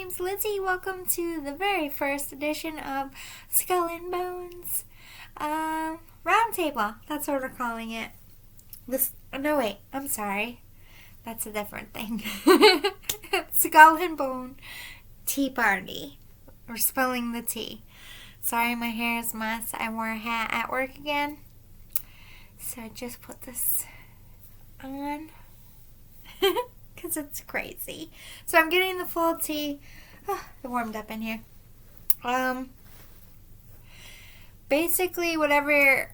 name's Lizzie. Welcome to the very first edition of Skull and Bones Roundtable. That's what we're calling it. I'm sorry. That's a different thing. Skull and Bone Tea Party. We're spilling the tea. Sorry, my hair is a mess. I wore a hat at work again. So I just put this on. Because it's crazy. So I'm getting the full tea. It warmed up in here. Basically, whatever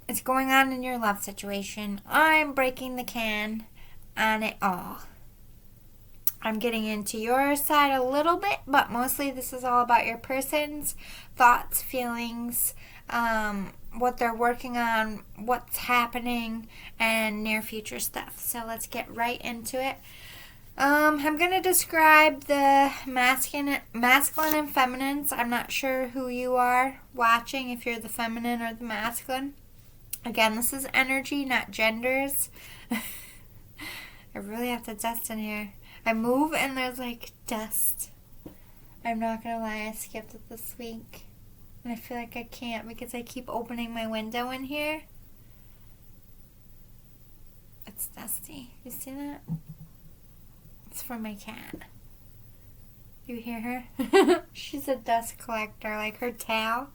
is going on in your love situation, I'm breaking the can on it all. I'm getting into your side a little bit, but mostly this is all about your person's thoughts, feelings, what they're working on, what's happening, and near future stuff. So let's get right into it. I'm going to describe the masculine and feminines. I'm not sure who you are watching, if you're the feminine or the masculine. Again, this is energy, not genders. I really have to dust in here. I move and there's like dust. I'm not going to lie, I skipped it this week. And I feel like I can't because I keep opening my window in here. It's dusty. You see that? It's from my cat. You hear her? She's a dust collector. Like her tail.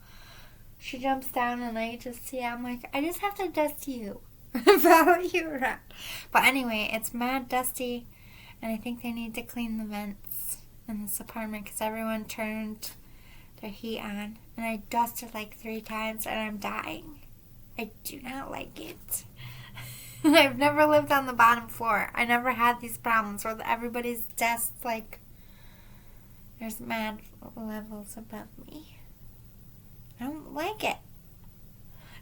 She jumps down and I just see it. I'm like, I just have to dust you. Follow you around. But anyway, it's mad dusty. And I think they need to clean the vents in this apartment because everyone turned their heat on. And I dusted like 3 times and I'm dying. I do not like it. I've never lived on the bottom floor. I never had these problems where everybody's desk, like, there's mad levels above me. I don't like it.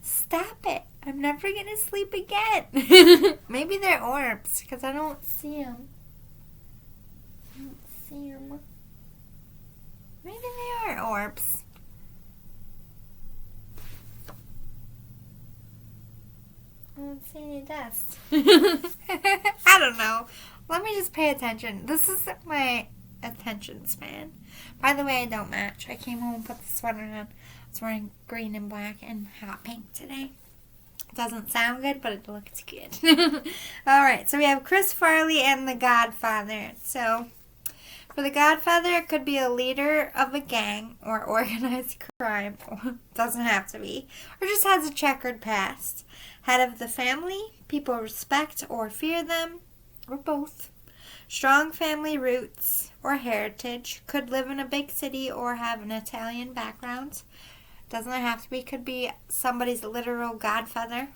Stop it. I'm never going to sleep again. Maybe they're orbs because I don't see them. Maybe they are orbs. I don't see any dust. I don't know. Let me just pay attention. This is my attention span. By the way, I don't match. I came home and put the sweater on. I was wearing green and black and hot pink today. It doesn't sound good, but it looks good. Alright, so we have Chris Farley and The Godfather. So, for The Godfather, it could be a leader of a gang or organized crime. Doesn't have to be. Or just has a checkered past. Head of the family, people respect or fear them, or both. Strong family roots or heritage, could live in a big city or have an Italian background. Doesn't have to be, could be somebody's literal godfather,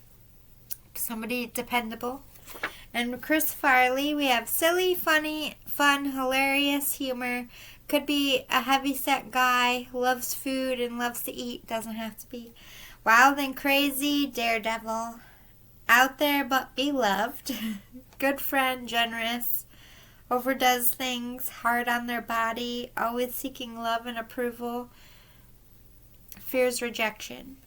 somebody dependable. And with Chris Farley, we have silly, funny, fun, hilarious humor. Could be a heavyset guy, loves food and loves to eat, doesn't have to be. Wild and crazy, daredevil, out there but beloved, good friend, generous, overdoes things, hard on their body, always seeking love and approval, fears rejection.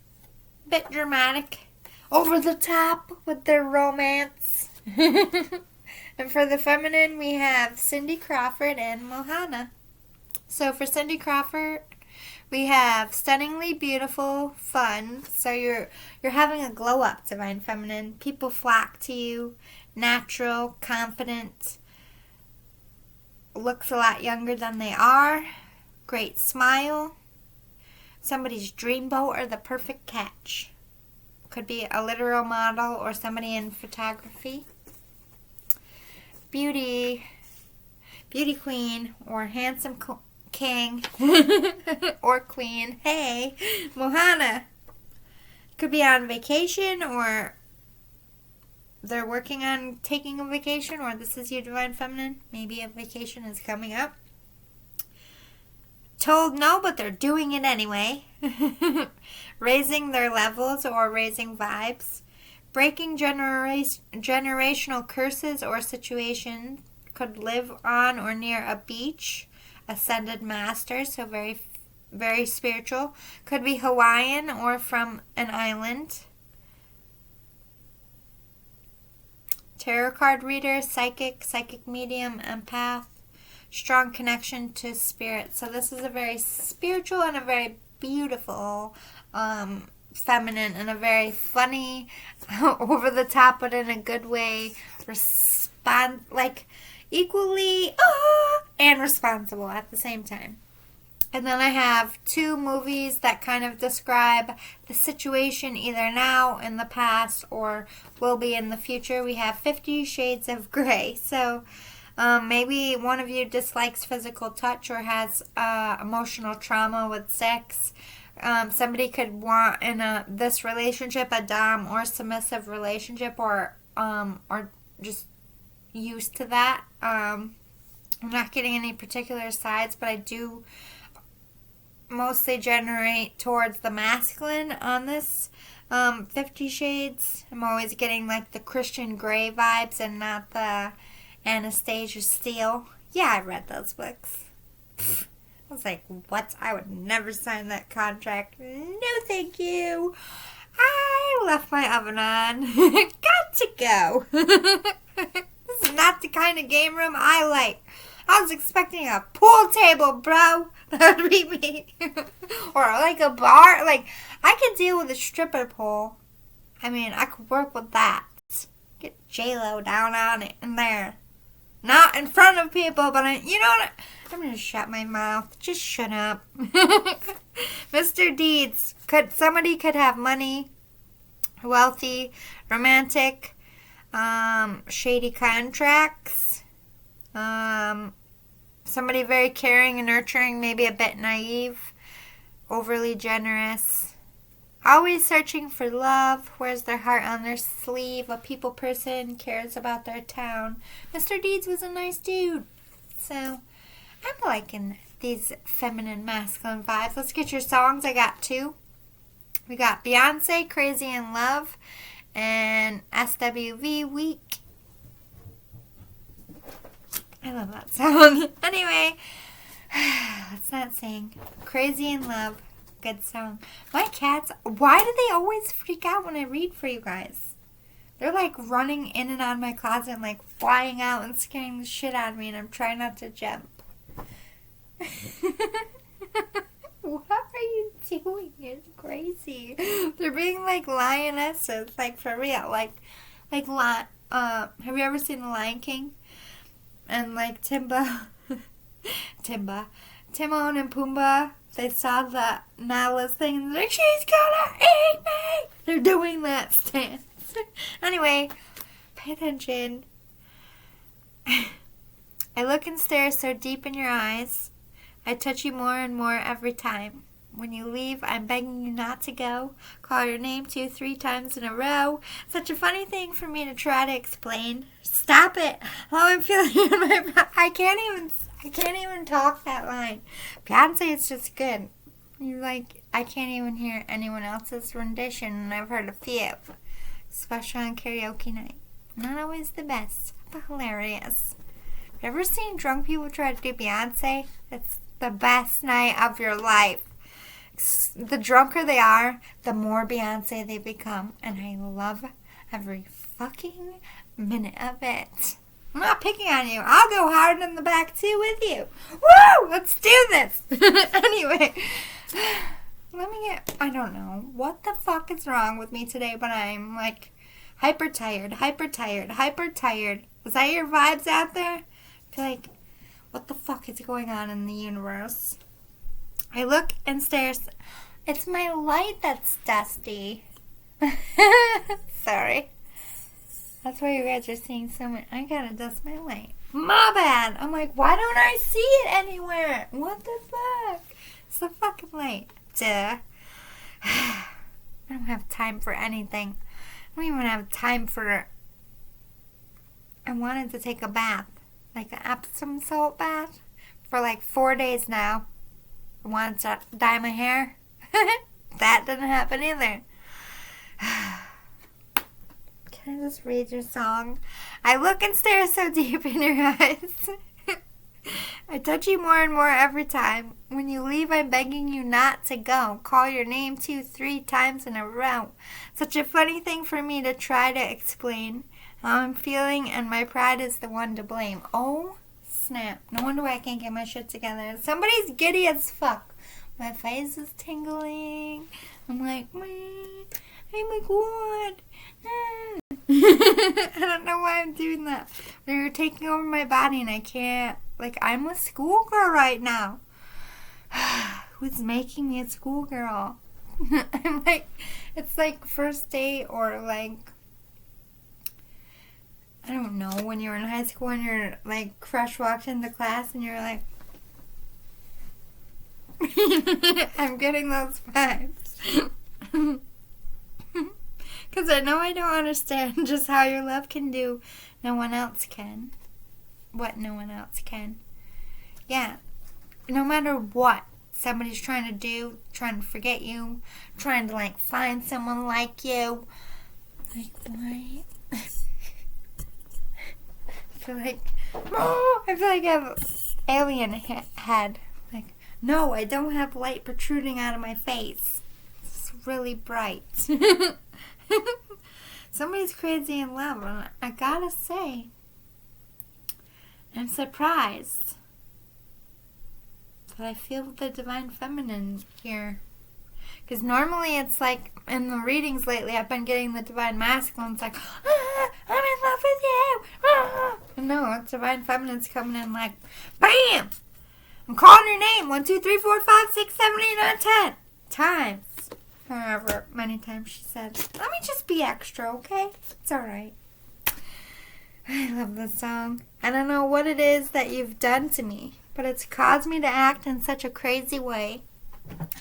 Bit dramatic, over the top with their romance. And for the feminine, we have Cindy Crawford and Mohana. So for Cindy Crawford, we have stunningly beautiful, fun. So you're having a glow up, divine feminine. People flock to you. Natural, confident. Looks a lot younger than they are. Great smile. Somebody's dreamboat or the perfect catch. Could be a literal model or somebody in photography. Beauty queen or handsome king or queen. Hey, Mohana. Could be on vacation or they're working on taking a vacation, or this is your divine feminine. Maybe a vacation is coming up. Told no, but they're doing it anyway. Raising their levels or raising vibes. Breaking generational curses or situations. Could live on or near a beach. Ascended master, so very, very spiritual. Could be Hawaiian or from an island. Tarot card reader, psychic medium, empath. strong connection to spirit. So this is a very spiritual and a very beautiful feminine and a very funny, over the top, but in a good way, equally and responsible at the same time. And then I have 2 movies that kind of describe the situation either now, in the past, or will be in the future. We have 50 Shades of Grey. So maybe one of you dislikes physical touch or has emotional trauma with sex. Somebody could want in this relationship a dom or submissive relationship, or just used to that. I'm not getting any particular sides, but I do mostly generate towards the masculine on this 50 Shades. I'm always getting like the Christian Grey vibes and not the Anastasia Steele. Yeah, I read those books. I was like, what? I would never sign that contract. No, thank you. I left my oven on. Got to go. This is not the kind of game room I like. I was expecting a pool table, bro. That would be me. Or like a bar. Like, I could deal with a stripper pole. I mean, I could work with that. Get J-Lo down on it in there. Not in front of people, but you know what? I'm going to shut my mouth. Just shut up. Mr. Deeds. Somebody could have money, wealthy, romantic, shady contracts. Somebody very caring and nurturing, maybe a bit naive, overly generous, always searching for love, wears their heart on their sleeve, a people person, cares about their town. Mr. Deeds was a nice dude. So, I'm liking these feminine, masculine vibes. Let's get your songs. I got 2. We got Beyonce, Crazy in Love, and SWV, Weak. I love that song. Anyway, let's not sing. Crazy in Love. Good song. My cats, why do they always freak out when I read for you guys? They're like running in and out of my closet and like flying out and scaring the shit out of me, and I'm trying not to jump. What are you doing? It's crazy. They're being like lionesses, like for real. Have you ever seen The Lion King? And like Timon and Pumbaa, they saw the Nala's thing and they're like, she's gonna eat me! They're doing that stance. Anyway, pay attention. I look and stare so deep in your eyes. I touch you more and more every time. When you leave, I'm begging you not to go. Call your name 2, 3 times in a row. Such a funny thing for me to try to explain. Stop it. How I'm feeling in my mouth. I can't even talk that line. Beyonce is just good. I can't even hear anyone else's rendition, and I've heard a few. Especially on karaoke night. Not always the best, but hilarious. Have you ever seen drunk people try to do Beyonce? It's the best night of your life. The drunker they are, the more Beyonce they become. And I love every fucking minute of it. I'm not picking on you. I'll go hard in the back too with you. Woo! Let's do this. Anyway, I don't know what the fuck is wrong with me today, but I'm like hyper tired. Is that your vibes out there? I feel like, what the fuck is going on in the universe? I look and stare. It's my light that's dusty. Sorry. That's why you guys are seeing so much. I gotta dust my light. My bad. I'm like, why don't I see it anywhere? What the fuck? It's the fucking light. Duh. I don't have time for anything. I don't even have time for... I wanted to take a bath. Like an Epsom salt bath. For like 4 days now. I wanted to dye my hair. That didn't happen either. Can I just read your song? I look and stare so deep in your eyes. I touch you more and more every time. When you leave, I'm begging you not to go. Call your name 2, 3 times in a row. Such a funny thing for me to try to explain how I'm feeling, and my pride is the one to blame. Oh, snap. No wonder why I can't get my shit together. Somebody's giddy as fuck. My face is tingling. I'm like, oh my god. I don't know why I'm doing that. They're taking over my body and I can't. Like, I'm a schoolgirl right now. Who's making me a schoolgirl? I'm like, it's like first date or like, I don't know, when you're in high school and your like crush walks into class and you're like, I'm getting those vibes. Because I know I don't understand just how your love can do no one else can. What no one else can. Yeah. No matter what somebody's trying to do, trying to forget you, trying to like find someone like you. Like, why? I feel like I have an alien head. Like, no, I don't have light protruding out of my face. It's really bright. Somebody's crazy in love, and I gotta say, I'm surprised that I feel the divine feminine here. Because normally it's like, in the readings lately, I've been getting the divine masculine. It's like, I'm in love with you. No, divine feminine's coming in like, bam! I'm calling your name 1, 2, 3, 4, 5, 6, 7, 8, 9, 10 times. However many times she said, let me just be extra, okay? It's alright. I love this song. I don't know what it is that you've done to me, but it's caused me to act in such a crazy way.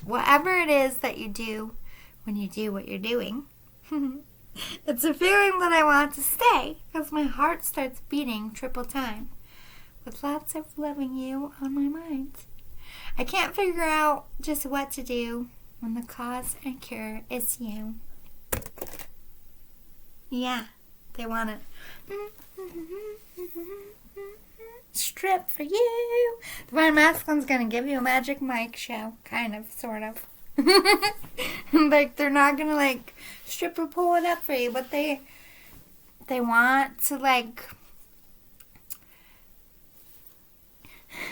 Whatever it is that you do when you do what you're doing, it's a feeling that I want to stay because my heart starts beating triple time with lots of loving you on my mind. I can't figure out just what to do when the cause and cure is you. Yeah, they want it. Strip for you. Divine Masculine's gonna give you a magic mic show. Kind of, sort of. Like, they're not gonna, like, strip or pull it up for you, but they want to, like,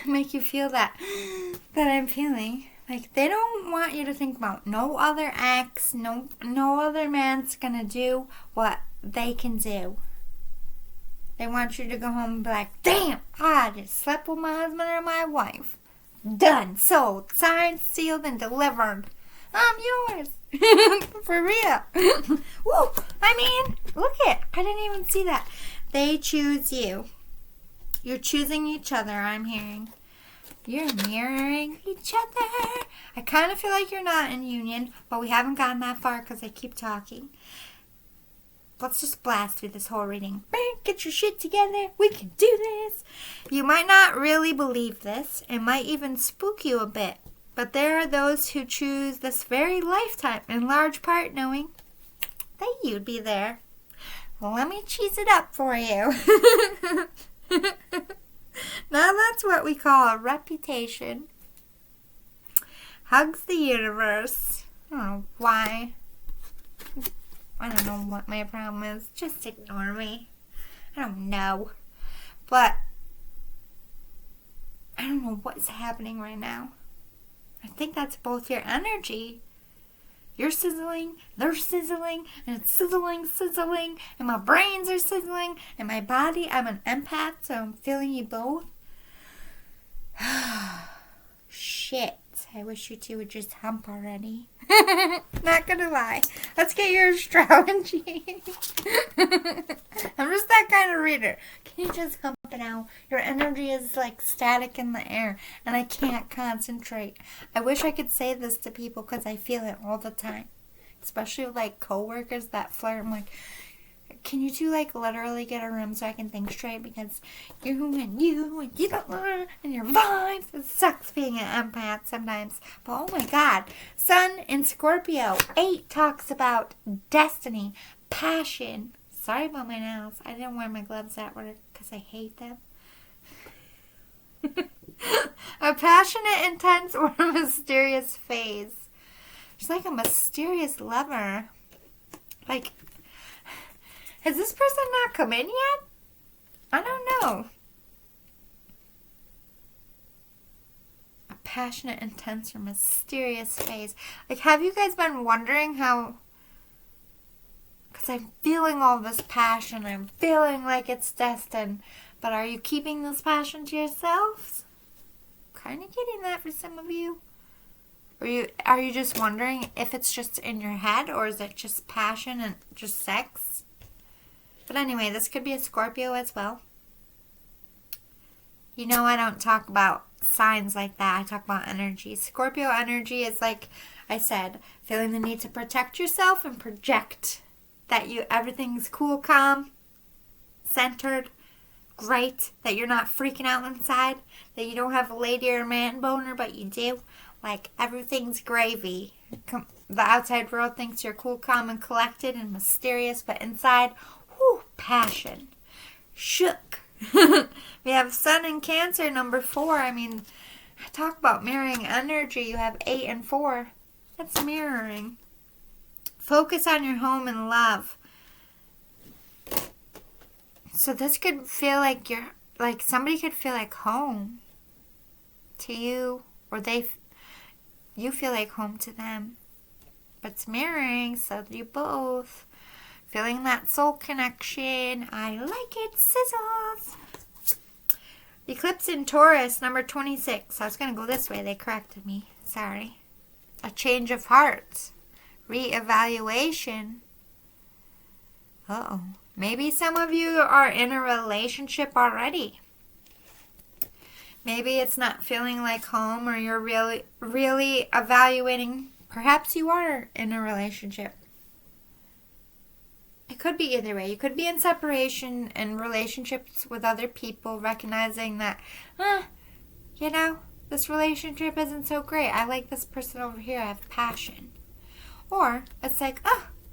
make you feel that I'm feeling. Like, they don't want you to think about no other ex, no other man's gonna do what they can do. They want you to go home and be like, damn, I just slept with my husband or my wife. Done, sold, signed, sealed, and delivered. I'm yours. For real. Woo, I mean, look it. I didn't even see that. They choose you. You're choosing each other, I'm hearing. You're mirroring each other. I kind of feel like you're not in union, but we haven't gotten that far because I keep talking. Let's just blast through this whole reading. Get your shit together. We can do this. You might not really believe this. It might even spook you a bit. But there are those who choose this very lifetime, in large part knowing that you'd be there. Well, let me cheese it up for you. Now that's what we call a reputation. Hugs the universe. Oh, why? I don't know what my problem is. Just ignore me. I don't know. But I don't know what's happening right now. I think that's both your energy. You're sizzling, they're sizzling, and it's sizzling, and my brains are sizzling, and my body, I'm an empath, so I'm feeling you both. Shit. I wish you two would just hump already. Not gonna lie. Let's get your astrology. I'm just that kind of reader. Can you just hump it out? Your energy is like static in the air, and I can't concentrate. I wish I could say this to people because I feel it all the time. Especially with like coworkers that flirt. I'm like, can you two like literally get a room so I can think straight? Because you don't learn and your vibes. It sucks being an empath sometimes. But oh my god. Sun in Scorpio. 8 talks about destiny, passion. Sorry about my nails. I didn't wear my gloves at work because I hate them. A passionate, intense, or mysterious phase. She's like a mysterious lover. Like, has this person not come in yet? I don't know. passionate, intense, or mysterious phase. Like, have you guys been wondering how... Because I'm feeling all this passion. I'm feeling like it's destined. But are you keeping this passion to yourselves? Kind of getting that for some of you. Are you just wondering if it's just in your head, or is it just passion and just sex? But anyway, this could be a Scorpio as well. You know, I don't talk about signs like that. I talk about energy. Scorpio energy is, like I said, feeling the need to protect yourself and project that everything's cool, calm, centered, great, that you're not freaking out inside, that you don't have a lady or man boner, but you do. Like, everything's gravy. The outside world thinks you're cool, calm, and collected and mysterious, but inside, whoo, passion. Shook. We have Sun in Cancer, number 4. I mean, I talk about mirroring energy. You have 8 and 4. That's mirroring. Focus on your home and love. So this could feel like somebody could feel like home to you, or you feel like home to them. But it's mirroring, so you both. Feeling that soul connection. I like it, sizzles. Eclipse in Taurus, number 26. I was going to go this way. They corrected me. Sorry. A change of heart. Reevaluation. Uh-oh. Maybe some of you are in a relationship already. Maybe it's not feeling like home, or you're really evaluating. Perhaps you are in a relationship. It could be either way. You could be in separation and relationships with other people, recognizing that, this relationship isn't so great. I like this person over here. I have passion. Or it's like,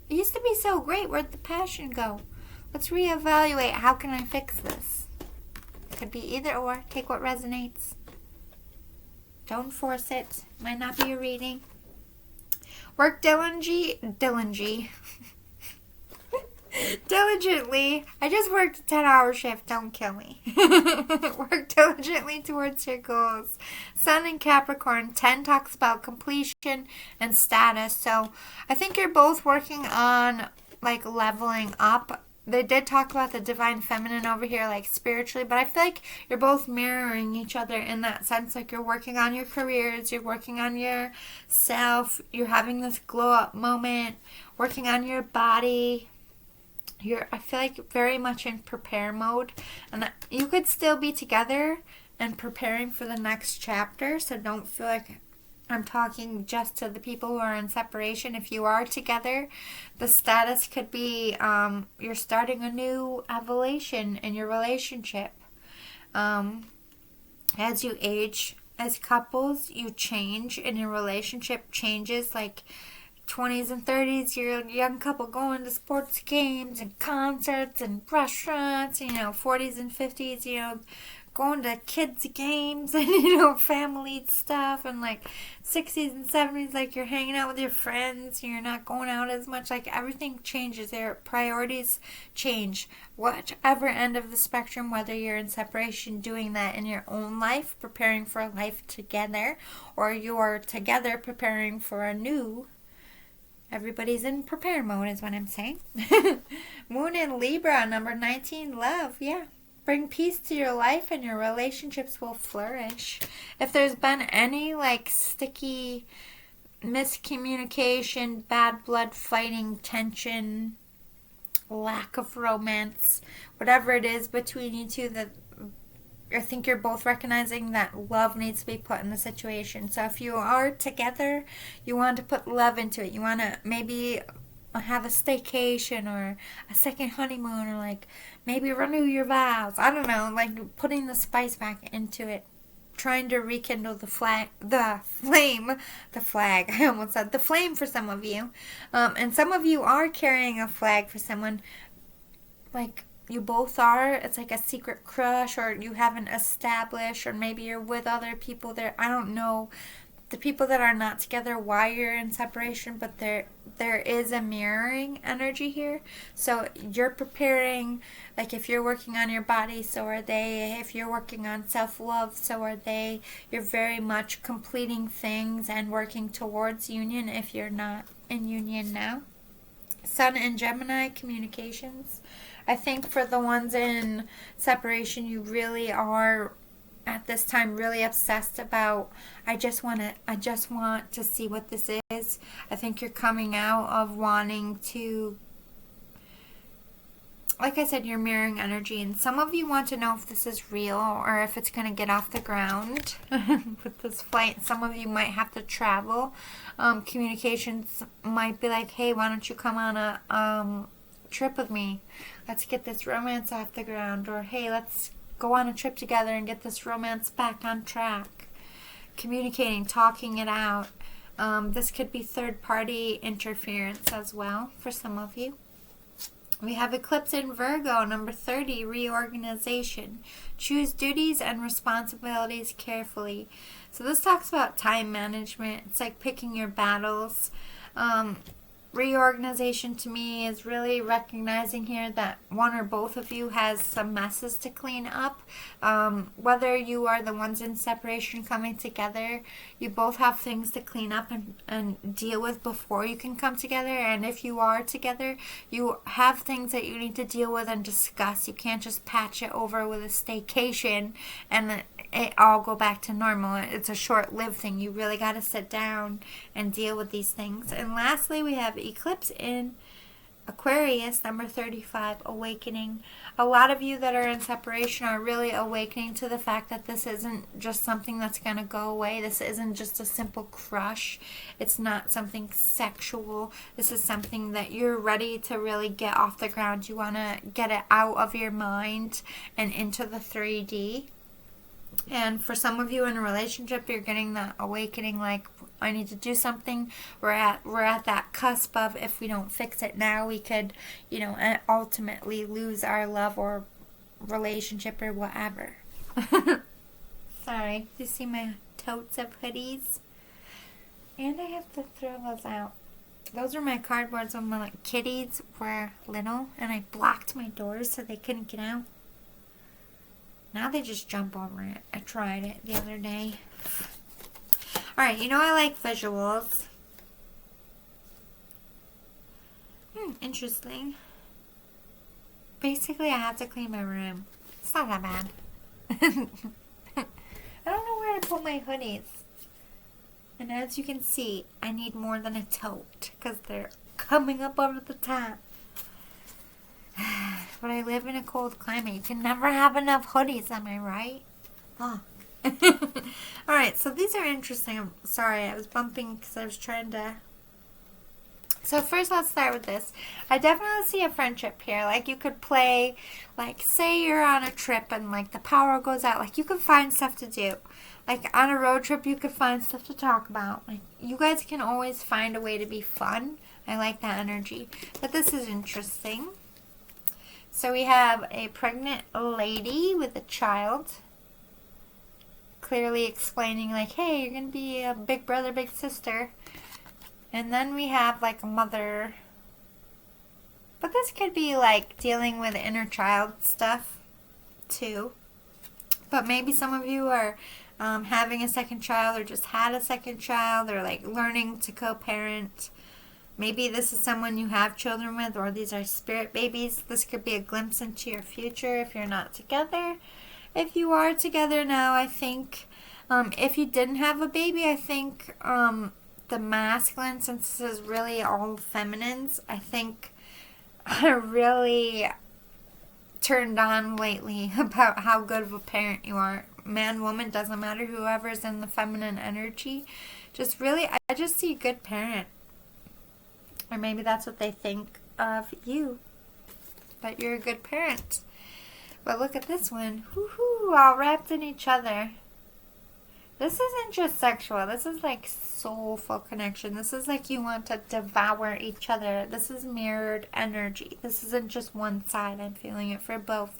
it used to be so great. Where'd the passion go? Let's reevaluate. How can I fix this? It could be either or. Take what resonates. Don't force it. Might not be a reading. Work diligently. I just worked a 10-hour shift. Don't kill me. Work diligently towards your goals. Sun in Capricorn. 10 talks about completion and status. So I think you're both working on like leveling up. They did talk about the divine feminine over here, like spiritually, but I feel like you're both mirroring each other in that sense. Like, you're working on your careers, you're working on yourself, you're having this glow up moment, working on your body. I feel like very much in prepare mode, and you could still be together and preparing for the next chapter. So don't feel like I'm talking just to the people who are in separation. If you are together, the status could be you're starting a new evolution in your relationship. As you age as couples, you change, and your relationship changes. Like 20s and 30s, you're a young couple going to sports games and concerts and restaurants. 40s and 50s, going to kids' games and, family stuff. And, 60s and 70s, you're hanging out with your friends. You're not going out as much. Everything changes. Their priorities change. Whatever end of the spectrum, whether you're in separation, doing that in your own life, preparing for a life together, or you're together preparing for a new. Everybody's in prepare mode is what I'm saying. Moon in Libra, number 19, love. Yeah. Bring peace to your life and your relationships will flourish. If there's been any sticky miscommunication, bad blood fighting, tension, lack of romance, whatever it is between you two, that I think you're both recognizing that love needs to be put in the situation. So if you are together, you want to put love into it. You want to maybe have a staycation or a second honeymoon, or maybe renew your vows. I don't know, putting the spice back into it. Trying to rekindle the flame. I almost said the flame for some of you. And some of you are carrying a flag for someone. You both are. It's like a secret crush, or you haven't established, or maybe you're with other people there. I don't know. the people that are not together, why you're in separation, but there is a mirroring energy here. So you're preparing, like if you're working on your body, so are they. If you're working on self-love, so are they. You're very much completing things and working towards union if you're not in union now. Sun and Gemini, communications. I think for the ones in separation, you really are at this time really obsessed about, I just want to see what this is. I think you're coming out of wanting to, like I said, you're mirroring energy, and some of you want to know if this is real or if it's going to get off the ground with this flight. Some of you might have to travel. Communications might be like, hey, why don't you come on a trip with me? Let's get this romance off the ground. Or, hey, let's go on a trip together and get this romance back on track. Communicating, talking it out. This could be third-party interference as well for some of you. We have eclipse in Virgo, number 30, reorganization. Choose duties and responsibilities carefully. So this talks about time management. It's like picking your battles. Reorganization to me is really recognizing here that one or both of you has some messes to clean up. Whether you are the ones in separation coming together, you both have things to clean up and deal with before you can come together. And if you are together, you have things that you need to deal with and discuss. You can't just patch it over with a staycation and it all go back to normal. It's a short-lived thing. You really got to sit down and deal with these things. And lastly, we have eclipse in Aquarius, number 35, awakening. A lot of you that are in separation are really awakening to the fact that this isn't just something that's going to go away. This isn't just a simple crush. It's not something sexual. This is something that you're ready to really get off the ground. You want to get it out of your mind and into the 3D. And for some of you in a relationship, you're getting that awakening, like, I need to do something. We're at that cusp of, if we don't fix it now, we could, ultimately lose our love or relationship or whatever. Sorry, you see my totes of hoodies? And I have to throw those out. Those are my cardboards when my kitties were little, and I blocked my doors so they couldn't get out. Now they just jump over it. I tried it the other day. Alright, I like visuals. Interesting. Basically, I have to clean my room. It's not that bad. I don't know where to put my hoodies. And as you can see, I need more than a tote because they're coming up over the top. But I live in a cold climate. You can never have enough hoodies, am I right? Oh. Alright, so these are interesting. I'm sorry, I was bumping because I was trying to... So first, let's start with this. I definitely see a friendship here. Like, you could play, like, say you're on a trip and, like, the power goes out. Like, you can find stuff to do. Like, on a road trip, you could find stuff to talk about. Like, you guys can always find a way to be fun. I like that energy. But this is interesting. So we have a pregnant lady with a child, clearly explaining, like, hey, you're going to be a big brother, big sister. And then we have, like, a mother. But this could be, like, dealing with inner child stuff, too. But maybe some of you are having a second child or just had a second child or, like, learning to co-parent. Maybe this is someone you have children with, or these are spirit babies. This could be a glimpse into your future if you're not together. If you are together now, I think, if you didn't have a baby, I think the masculine, since this is really all feminines, I think are really turned on lately about how good of a parent you are. Man, woman, doesn't matter, whoever's in the feminine energy. Just really, I just see a good parent. Or maybe that's what they think of you, that you're a good parent. But look at this one. Woohoo, all wrapped in each other. This isn't just sexual. This is like soulful connection. This is like you want to devour each other. This is mirrored energy. This isn't just one side. I'm feeling it for both.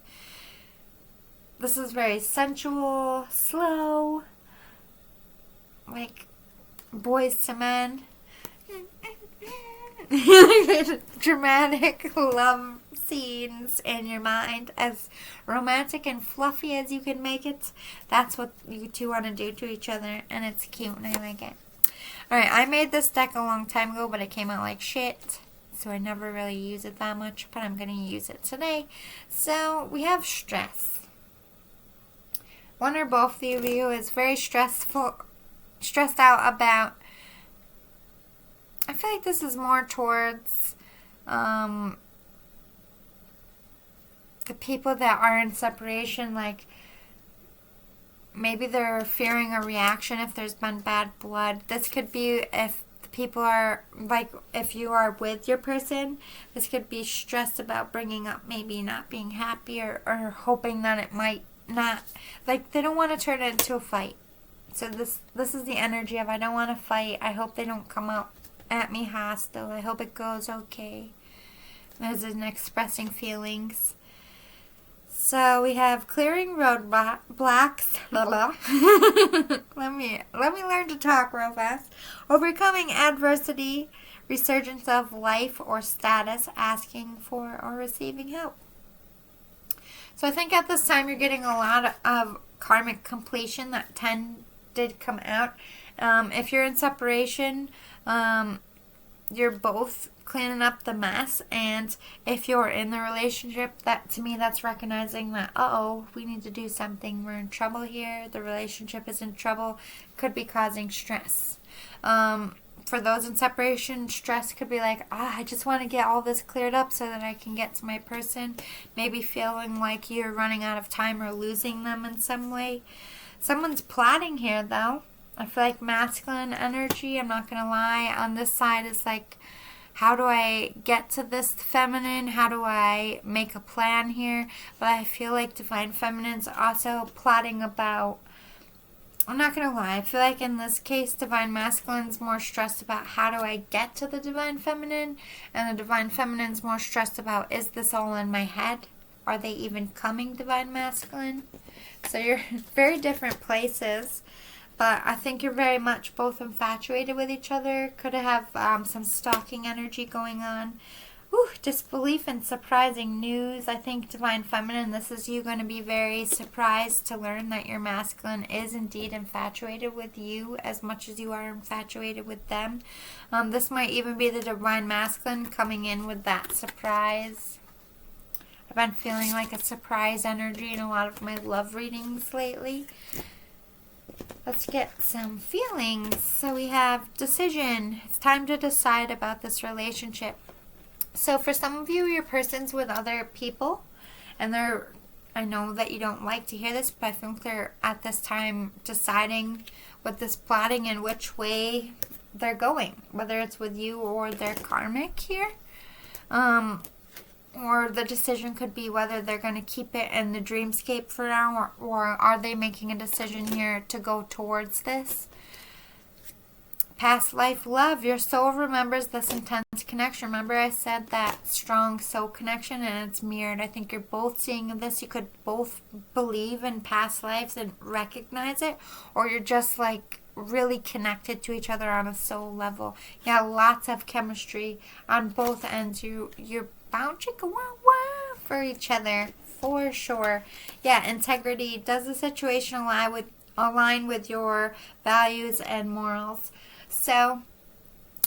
This is very sensual, slow. Like, Boys to Men. Dramatic love scenes in your mind, as romantic and fluffy as you can make it. That's what you two want to do to each other, and it's cute and I like it. Alright, I made this deck a long time ago, but it came out like shit, so I never really use it that much, but I'm going to use it today. So we have stress. One or both of you is very stressed out about, I feel like this is more towards the people that are in separation. Like, maybe they're fearing a reaction if there's been bad blood. This could be if the people are, like, if you are with your person, this could be stressed about bringing up maybe not being happy or hoping that it might not, like, they don't want to turn it into a fight. So this is the energy of, I don't want to fight. I hope they don't come out at me hostile. I hope it goes okay. There's an expressing feelings. So we have clearing roadblocks. Let me learn to talk real fast. Overcoming adversity, resurgence of life or status, asking for or receiving help. So I think at this time you're getting a lot of karmic completion. That 10 did come out. If you're in separation, you're both cleaning up the mess, and if you're in the relationship, that to me that's recognizing that, we need to do something, we're in trouble here, the relationship is in trouble, could be causing stress. For those in separation, stress could be like, I just want to get all this cleared up so that I can get to my person. Maybe feeling like you're running out of time or losing them in some way. Someone's plotting here, though. I feel like masculine energy, I'm not going to lie, on this side is like, how do I get to this feminine? How do I make a plan here? But I feel like divine feminine's also plotting about, I'm not going to lie, I feel like in this case, divine masculine's more stressed about how do I get to the divine feminine? And the divine feminine's more stressed about, is this all in my head? Are they even coming, divine masculine? So you're in very different places. But I think you're very much both infatuated with each other. Could have some stalking energy going on. Disbelief and surprising news. I think divine feminine, this is you going to be very surprised to learn that your masculine is indeed infatuated with you as much as you are infatuated with them. This might even be the divine masculine coming in with that surprise. I've been feeling like a surprise energy in a lot of my love readings lately. Let's get some feelings. So we have decision. It's time to decide about this relationship. So for some of you, your person's with other people, and I know that you don't like to hear this, but I think they're at this time deciding with this plotting and which way they're going, whether it's with you or their karmic here. Or the decision could be whether they're going to keep it in the dreamscape for now, or are they making a decision here to go towards this. Past life love. Your soul remembers this intense connection. Remember I said that strong soul connection, and it's mirrored. I think you're both seeing this. You could both believe in past lives and recognize it, or you're just like really connected to each other on a soul level. Yeah, lots of chemistry on both ends. You're bound chicka wah wah for each other, for sure. Yeah, integrity. Does the situation align with your values and morals? So,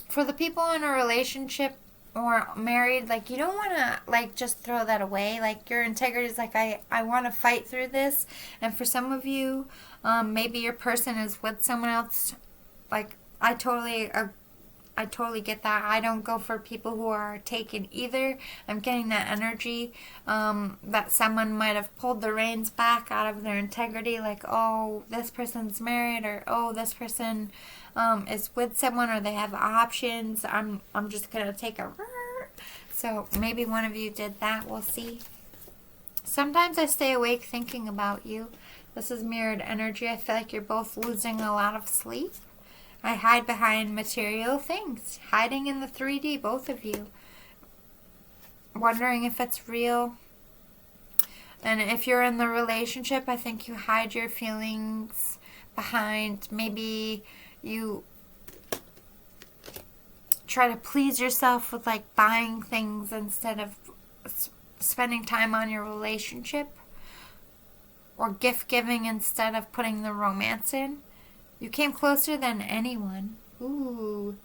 for the people in a relationship or married, like, you don't want to, like, just throw that away. Like, your integrity is like, I want to fight through this. And for some of you, maybe your person is with someone else. Like, I totally get that. I don't go for people who are taken either. I'm getting that energy that someone might have pulled the reins back out of their integrity. Like, this person's married, or this person is with someone, or they have options. I'm just going to take a... So maybe one of you did that. We'll see. Sometimes I stay awake thinking about you. This is mirrored energy. I feel like you're both losing a lot of sleep. I hide behind material things. Hiding in the 3D, both of you. Wondering if it's real. And if you're in the relationship, I think you hide your feelings behind, maybe you try to please yourself with like buying things instead of spending time on your relationship, or gift giving instead of putting the romance in. You came closer than anyone. Ooh.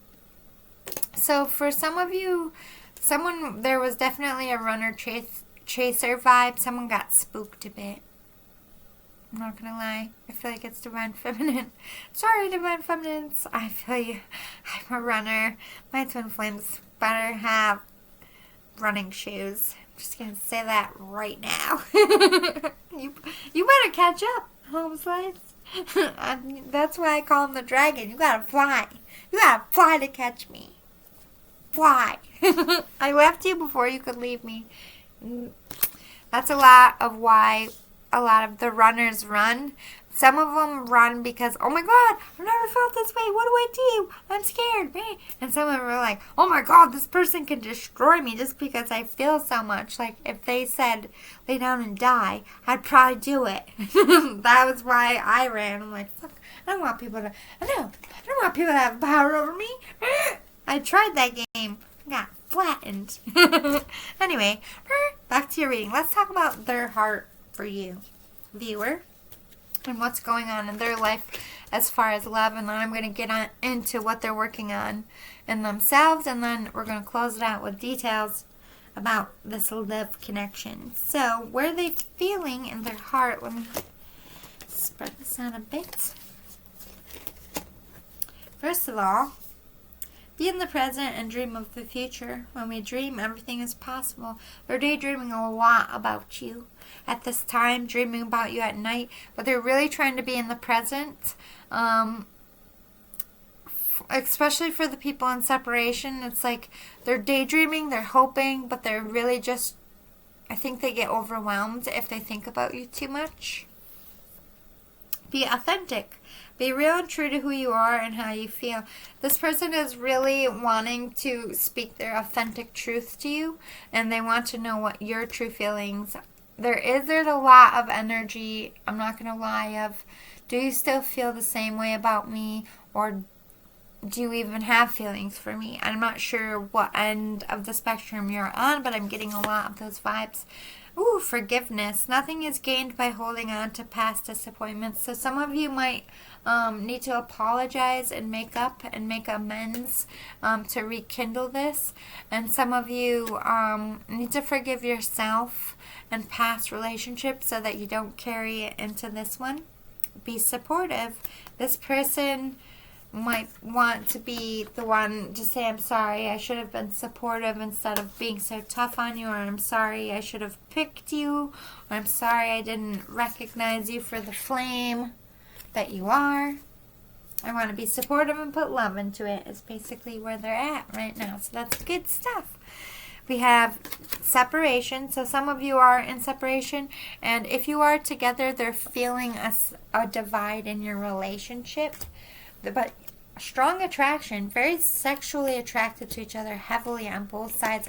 So for some of you, there was definitely a runner chaser vibe. Someone got spooked a bit. I'm not gonna lie. I feel like it's Divine Feminine. Sorry, Divine Feminines. I feel you. I'm a runner. My twin flames better have running shoes. I'm just gonna say that right now. You better catch up, home slice. That's why I call him the dragon. You gotta fly. You gotta fly to catch me. Fly. I left you before you could leave me. That's a lot of why a lot of the runners run. Some of them run because, oh my God, I've never felt this way. What do I do? I'm scared. And some of them are like, oh my God, this person can destroy me just because I feel so much. Like if they said lay down and die, I'd probably do it. That was why I ran. I'm like, fuck, I don't want people to have power over me. I tried that game. Got flattened. Anyway, back to your reading. Let's talk about their heart for you, viewer, and what's going on in their life as far as love. And then I'm going to get into what they're working on in themselves, and then we're going to close it out with details about this love connection. So where are they feeling in their heart? Let me spread this out a bit. First of all, be in the present and dream of the future. When we dream, everything is possible. They're daydreaming a lot about you at this time, dreaming about you at night, but they're really trying to be in the present. Especially for the people in separation, it's like they're daydreaming, they're hoping, but they're really just, I think they get overwhelmed if they think about you too much. Be authentic. Be real and true to who you are and how you feel. This person is really wanting to speak their authentic truth to you, and they want to know what your true feelings. There's a lot of energy, I'm not going to lie, of do you still feel the same way about me, or do you even have feelings for me? I'm not sure what end of the spectrum you're on, but I'm getting a lot of those vibes. Ooh, forgiveness. Nothing is gained by holding on to past disappointments. So some of you might need to apologize and make up and make amends to rekindle this. And some of you need to forgive yourself and past relationships so that you don't carry it into this one. Be supportive. This person might want to be the one to say, I'm sorry, I should have been supportive instead of being so tough on you, or I'm sorry, I should have picked you, or I'm sorry, I didn't recognize you for the flame that you are. I want to be supportive and put love into it is basically where they're at right now. So that's good stuff. We have separation. So some of you are in separation, and if you are together, they're feeling a divide in your relationship. But strong attraction, very sexually attracted to each other, heavily on both sides.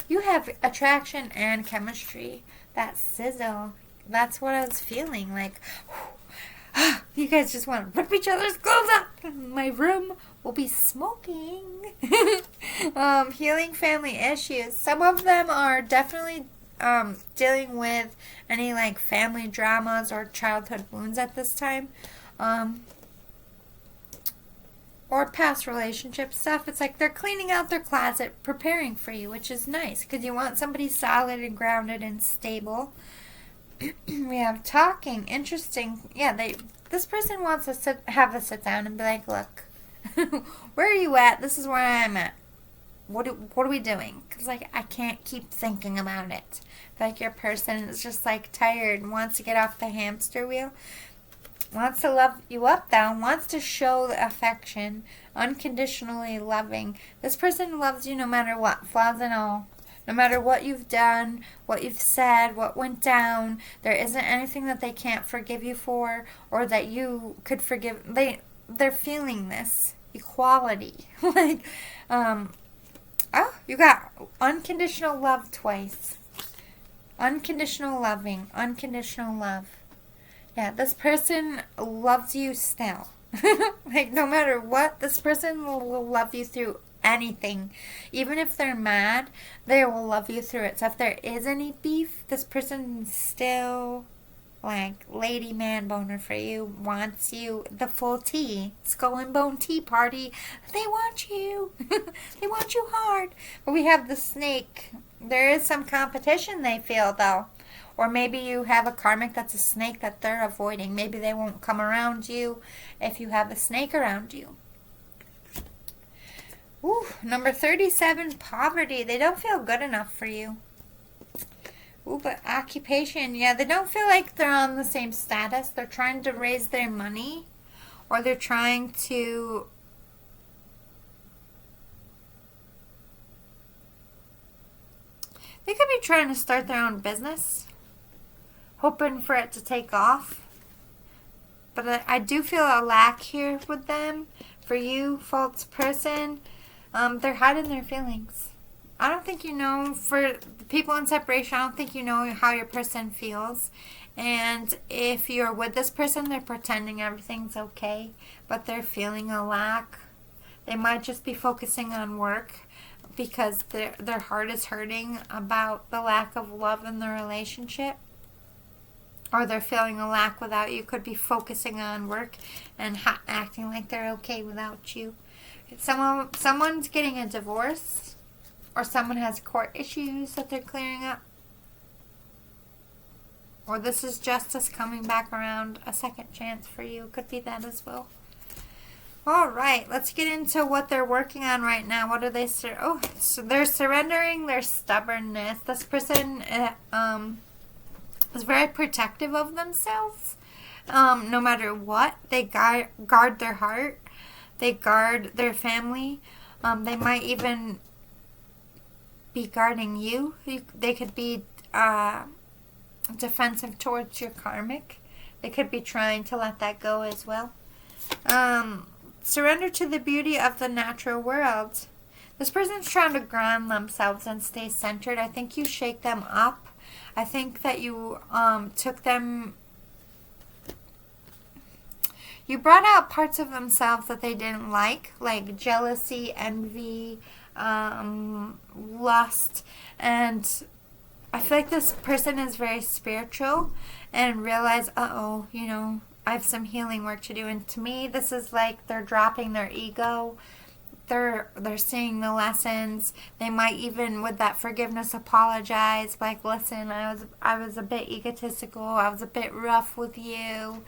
You have attraction and chemistry. That sizzle. That's what I was feeling. Like, you guys just want to rip each other's clothes up. My room will be smoking. Healing family issues. Some of them are definitely dealing with any like family dramas or childhood wounds at this time. Or past relationship stuff. It's like they're cleaning out their closet, preparing for you, which is nice because you want somebody solid and grounded and stable. We have talking, interesting. Yeah, this person wants to have a sit down and be like, look, where are you at? This is where I'm at. What are we doing? Because like I can't keep thinking about it. Like your person is just like tired and wants to get off the hamster wheel. Wants to love you up, though. Wants to show affection. Unconditionally loving. This person loves you no matter what. Flaws and all. No matter what you've done, what you've said, what went down. There isn't anything that they can't forgive you for. Or that you could forgive. They're feeling this. Equality. Like, you got unconditional love twice. Unconditional loving. Unconditional love. Yeah, this person loves you still. Like, no matter what, this person will love you through anything. Even if they're mad, they will love you through it. So if there is any beef, this person still, like, lady man boner for you, wants you the full tea. Skull and bone tea party. They want you. They want you hard. But we have the snake. There is some competition they feel, though. Or maybe you have a karmic that's a snake that they're avoiding. Maybe they won't come around you if you have a snake around you. Ooh, number 37, poverty. They don't feel good enough for you. Ooh, but occupation. Yeah, they don't feel like they're on the same status. They're trying to raise their money. Or they're trying to... They could be trying to start their own business, hoping for it to take off. But I do feel a lack here with them. For you, false person, they're hiding their feelings. I don't think you know, for the people in separation, I don't think you know how your person feels. And if you're with this person, they're pretending everything's okay, but they're feeling a lack. They might just be focusing on work because their heart is hurting about the lack of love in the relationship. Or they're feeling a lack without you. Could be focusing on work and acting like they're okay without you. Someone's getting a divorce. Or someone has court issues that they're clearing up. Or this is justice coming back around. A second chance for you. Could be that as well. Alright, let's get into what they're working on right now. What are they... so they're surrendering their stubbornness. This person is very protective of themselves. No matter what. They guard their heart. They guard their family. They might even be guarding you. They could be defensive towards your karmic. They could be trying to let that go as well. Surrender to the beauty of the natural world. This person's trying to ground themselves and stay centered. I think you shake them up. I think that you took them... You brought out parts of themselves that they didn't like jealousy, envy, lust, and I feel like this person is very spiritual and realize, I have some healing work to do. And to me, this is like they're dropping their ego. They're seeing the lessons. They might even, with that forgiveness, apologize. Like, listen, I was a bit egotistical. I was a bit rough with you.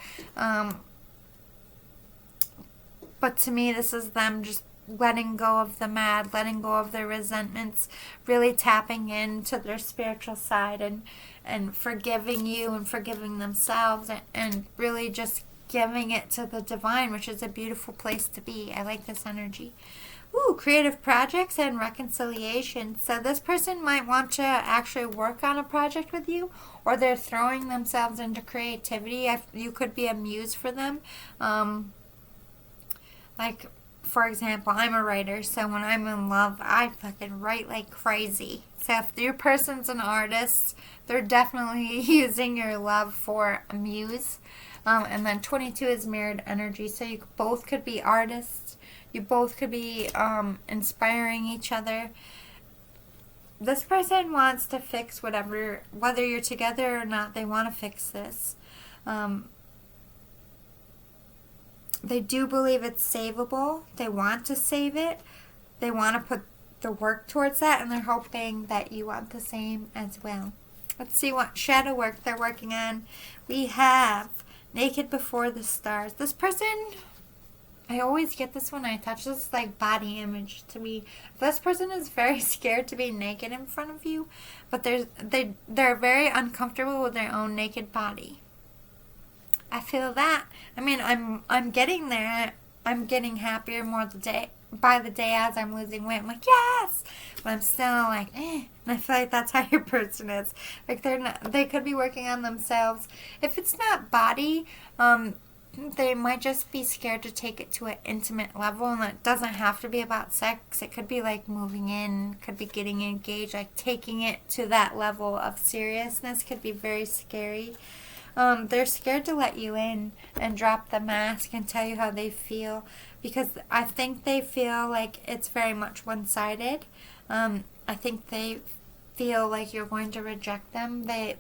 But to me, this is them just letting go of the mad, letting go of their resentments, really tapping into their spiritual side and forgiving you and forgiving themselves and really just giving it to the divine, which is a beautiful place to be. I like this energy. Ooh, creative projects and reconciliation. So this person might want to actually work on a project with you, or they're throwing themselves into creativity. You could be a muse for them. Like, for example, I'm a writer, so when I'm in love, I fucking write like crazy. So if your person's an artist, they're definitely using your love for a muse. And then 22 is mirrored energy, so you both could be artists. You both could be inspiring each other. This person wants to fix whatever, whether you're together or not, they want to fix this. They do believe it's savable. They want to save it. They want to put the work towards that, and they're hoping that you want the same as well. Let's see what shadow work they're working on. We have Naked Before the Stars. This person, I always get this when I touch this, like body image to me. This person is very scared to be naked in front of you, but they're very uncomfortable with their own naked body. I feel that. I mean, I'm getting there. I'm getting happier by the day as I'm losing weight. I'm like, yes! But I'm still like, eh. And I feel like that's how your person is. Like, they could be working on themselves. If it's not body, they might just be scared to take it to an intimate level. And it doesn't have to be about sex. It could be like moving in. Could be getting engaged. Like, taking it to that level of seriousness could be very scary. They're scared to let you in and drop the mask and tell you how they feel, because I think they feel like it's very much one-sided. I think they feel like you're going to reject them. They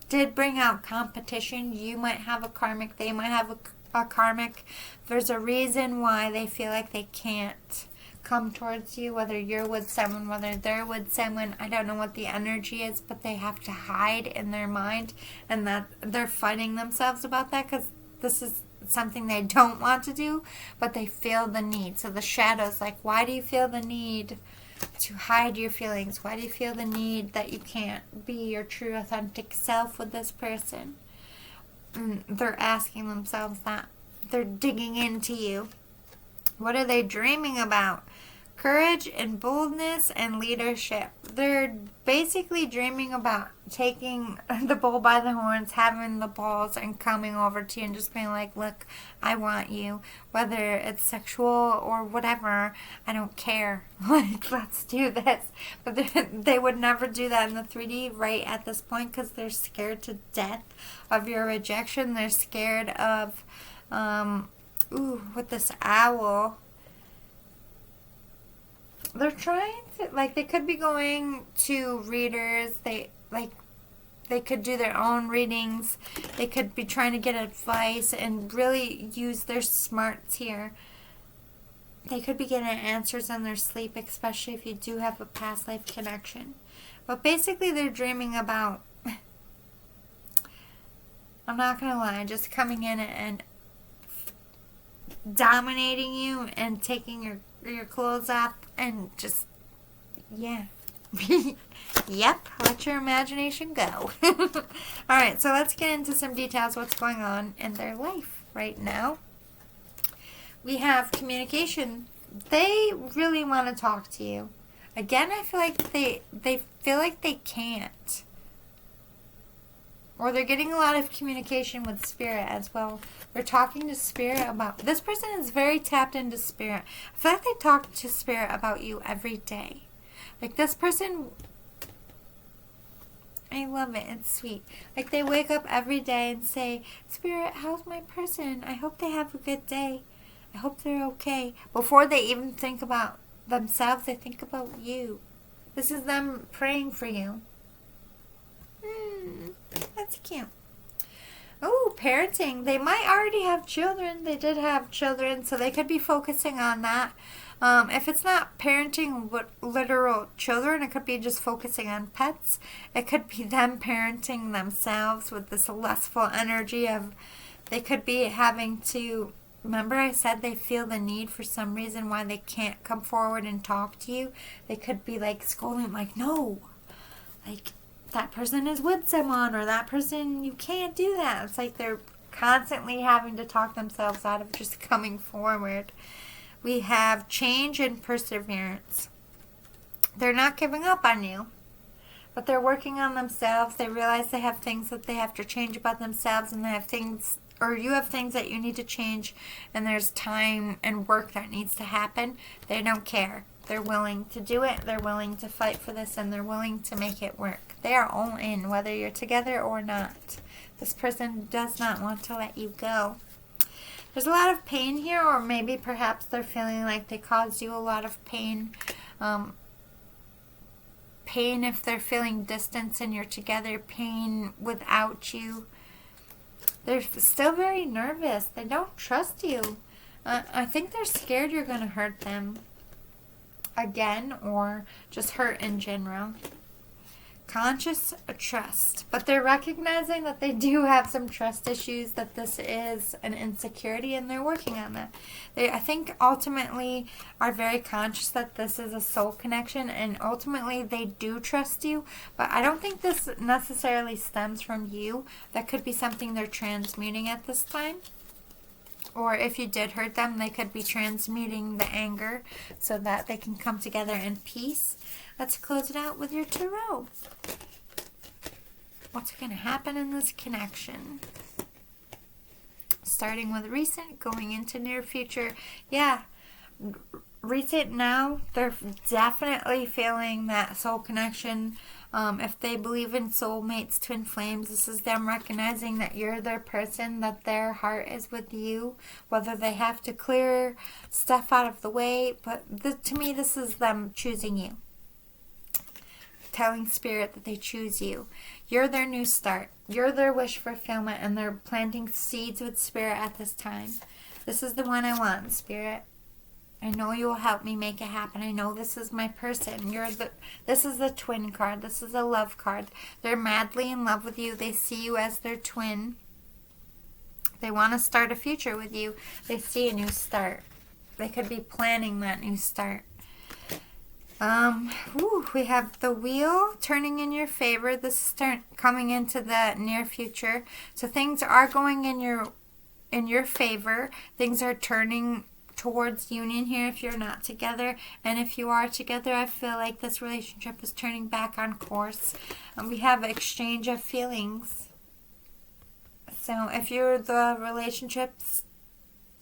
did bring out competition. You might have a karmic. They might have a karmic. There's a reason why they feel like they can't come towards you, whether you're with someone, whether they're with someone. I don't know what the energy is, but they have to hide in their mind, and that they're fighting themselves about that, because this is something they don't want to do, but they feel the need. So the shadow's like, why do you feel the need to hide your feelings? Why do you feel the need that you can't be your true authentic self with this person? And they're asking themselves that. They're digging into you. What are they dreaming about? Courage and boldness and leadership. They're basically dreaming about taking the bull by the horns, having the balls, and coming over to you and just being like, look, I want you. Whether it's sexual or whatever, I don't care. Like, let's do this. But they would never do that in the 3D right at this point, because they're scared to death of your rejection. They're scared of, with this owl, they're trying to, like, they could be going to readers. They could do their own readings. They could be trying to get advice and really use their smarts here. They could be getting answers in their sleep, especially if you do have a past life connection. But basically they're dreaming about, I'm not going to lie, just coming in and dominating you and taking your clothes off and just, yeah. Yep, let your imagination go. Alright, so let's get into some details what's going on in their life right now. We have communication. They really want to talk to you. Again, I feel like they feel like they can't. Or they're getting a lot of communication with spirit as well. They're talking to spirit about... This person is very tapped into spirit. I feel like they talk to spirit about you every day. Like, this person... I love it. It's sweet. Like, they wake up every day and say, Spirit, how's my person? I hope they have a good day. I hope they're okay. Before they even think about themselves, they think about you. This is them praying for you. That's cute. Oh, parenting. They might already have children. They did have children, so they could be focusing on that. If it's not parenting with literal children, it could be just focusing on pets. It could be them parenting themselves with this lustful energy of, they could be having to, remember I said they feel the need for some reason why they can't come forward and talk to you. They could be like scolding, like, no, like, that person is with someone, or that person, you can't do that. It's like they're constantly having to talk themselves out of just coming forward. We have change and perseverance. They're not giving up on you, but they're working on themselves. They realize they have things that they have to change about themselves, and they have things, or you have things that you need to change, and there's time and work that needs to happen. They don't care. They're willing to do it. They're willing to fight for this, and they're willing to make it work. They are all in, whether you're together or not. This person does not want to let you go. There's a lot of pain here, or maybe perhaps they're feeling like they caused you a lot of pain. Pain if they're feeling distance and you're together. Pain without you. They're still very nervous. They don't trust you. I think they're scared you're going to hurt them again, or just hurt in general. Conscious trust, but they're recognizing that they do have some trust issues, that this is an insecurity, and they're working on that. They, I think, ultimately are very conscious that this is a soul connection, and ultimately they do trust you, but I don't think this necessarily stems from you. That could be something they're transmuting at this time. Or if you did hurt them, they could be transmuting the anger so that they can come together in peace. Let's close it out with your tarot. What's going to happen in this connection? Starting with recent, going into near future. Yeah, recent now, they're definitely feeling that soul connection. If they believe in soulmates, twin flames, this is them recognizing that you're their person, that their heart is with you, whether they have to clear stuff out of the way. But to me, this is them choosing you. Telling Spirit that they choose you. You're their new start. You're their wish fulfillment, and they're planting seeds with Spirit at this time. This is the one I want, Spirit. I know you will help me make it happen. I know this is my person. This is the twin card. This is a love card. They're madly in love with you. They see you as their twin. They want to start a future with you. They see a new start. They could be planning that new start. We have the wheel turning in your favor. This is coming into the near future. So things are going in your favor. Things are turning towards union here if you're not together. And if you are together, I feel like this relationship is turning back on course. We have exchange of feelings. So if you're the relationships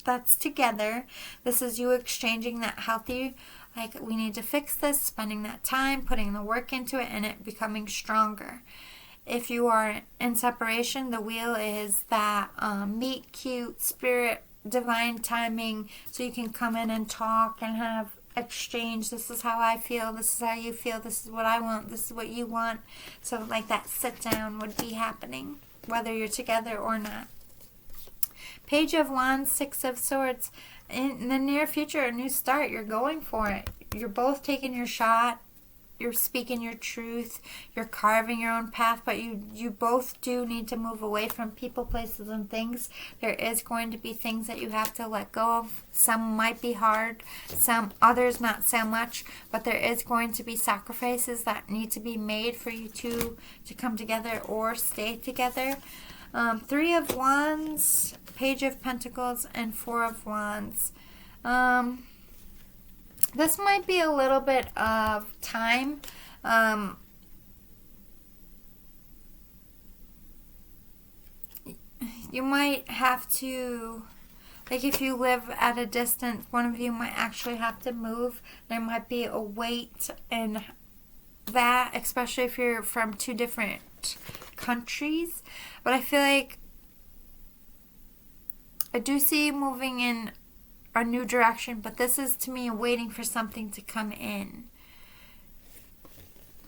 that's together, this is you exchanging that healthy, like, we need to fix this, spending that time, putting the work into it, and it becoming stronger. If you are in separation, the wheel is that meet cute, Spirit, divine timing, so you can come in and talk and have exchange. This is how I feel. This is how you feel. This is what I want. This is what you want. So like that sit down would be happening, whether you're together or not. Page of Wands, Six of Swords. In the near future, a new start. You're going for it. You're both taking your shot. You're speaking your truth. You're carving your own path, but you both do need to move away from people, places, and things. There is going to be things that you have to let go of. Some might be hard, some others not so much, but there is going to be sacrifices that need to be made for you two to come together or stay together. Three of Wands, Page of Pentacles, and Four of Wands. This might be a little bit of time. You might have to, like, if you live at a distance, one of you might actually have to move. There might be a wait in that, especially if you're from two different countries. But I feel like I do see you moving in a new direction, but this is, to me, waiting for something to come in.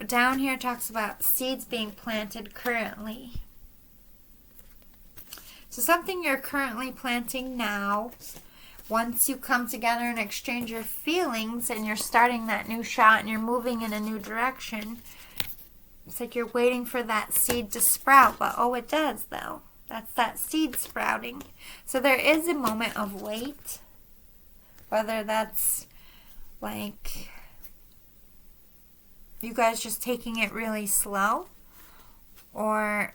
Down here talks about seeds being planted currently. So something you're currently planting now, once you come together and exchange your feelings and you're starting that new shot and you're moving in a new direction, it's like you're waiting for that seed to sprout, but oh, it does though. That's that seed sprouting. So there is a moment of wait. Whether that's like you guys just taking it really slow, or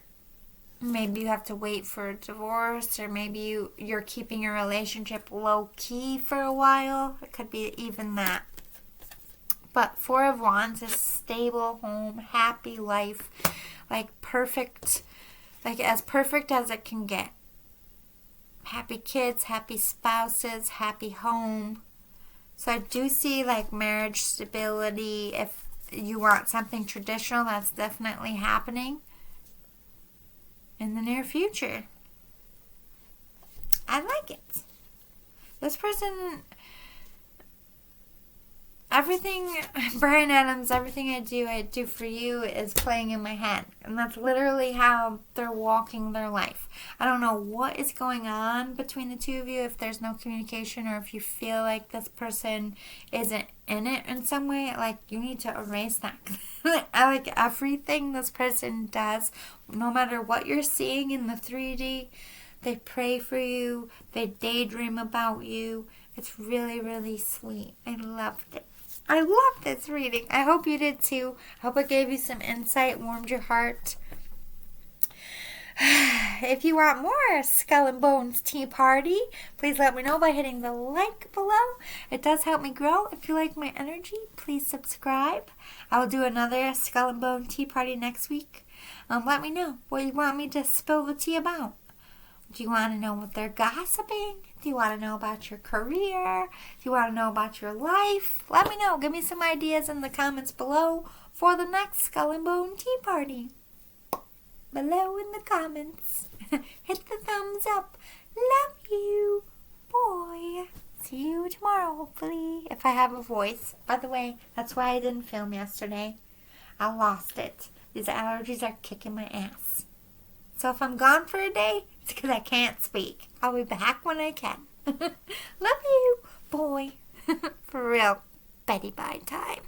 maybe you have to wait for a divorce, or maybe you're keeping your relationship low key for a while. It could be even that. But Four of Wands is stable home, happy life, like perfect, like as perfect as it can get. Happy kids, happy spouses, happy home. So I do see like marriage stability. If you want something traditional, that's definitely happening in the near future. I like it. This person, everything, Bryan Adams, everything I do for you is playing in my head. And that's literally how they're walking their life. I don't know what is going on between the two of you, if there's no communication, or if you feel like this person isn't in it in some way. Like, you need to erase that. I like everything this person does, no matter what you're seeing in the 3D. They pray for you. They daydream about you. It's really, really sweet. I loved it. I love this reading. I hope you did too. I hope it gave you some insight, warmed your heart. If you want more Skull and Bones Tea Party, please let me know by hitting the like below. It does help me grow. If you like my energy, please subscribe. I will do another Skull and Bone Tea Party next week. Let me know what you want me to spill the tea about. Do you want to know what they're gossiping? Do you want to know about your career? Do you want to know about your life? Let me know. Give me some ideas in the comments below. for the next Skull and Bone Tea Party? Below in the comments. Hit the thumbs up. Love you. Boy. See you tomorrow, hopefully, if I have a voice. By the way, that's why I didn't film yesterday. I lost it. These allergies are kicking my ass. So if I'm gone for a day, it's because I can't speak. I'll be back when I can. Love you, boy. For real. Betty Bye time.